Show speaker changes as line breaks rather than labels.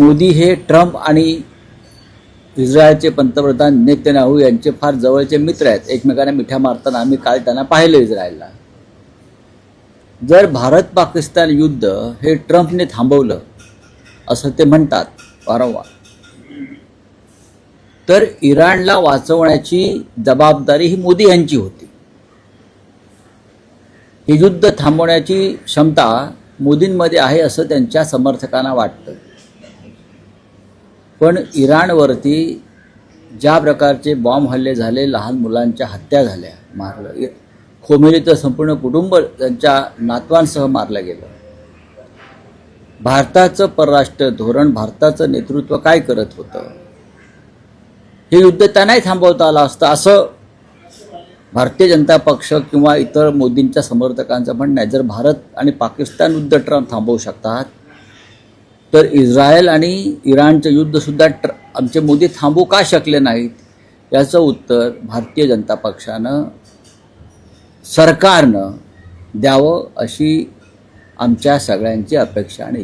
मोदी हे ट्रम्प आणि इस्रायलचे पंतप्रधान नेतन्याहू यांचे फार जवळचे मित्र आहेत. एकमेकांना मिठ्या मारताना आम्ही काल त्यांना पाहिलं इस्रायलला. जर भारत पाकिस्तान युद्ध हे ट्रम्पने थांबवलं असं ते म्हणतात वारंवार, तर इराणला वाचवण्याची जबाबदारी ही मोदी यांची होती. हे युद्ध थांबवण्याची क्षमता मोदींमध्ये आहे असं त्यांच्या समर्थकांना वाटतं. पण इराणवरती ज्या प्रकारचे बॉम्ब हल्ले झाले, लहान मुलांच्या हत्या झाल्या, मारलं, खोमेनीचं संपूर्ण कुटुंब त्यांच्या नातवांसह मारलं गेलं. भारताचं परराष्ट्र धोरण, भारताचं नेतृत्व काय करत होतं? हे युद्ध त्यांनाही थांबवता आलं असतं असं भारतीय जनता पक्ष किंवा इतर मोदींच्या समर्थकांचं म्हणणं आहे. जर भारत आणि पाकिस्तान युद्ध ट्रम्प थांबवू शकतात, तर इस्रायल आणि इराणचं युद्धसुद्धा आमचे मोदी थांबवू का शकले नाहीत? याचं उत्तर भारतीय जनता पक्षानं, सरकारनं द्यावं अशी आमच्या सगळ्यांची अपेक्षा आणि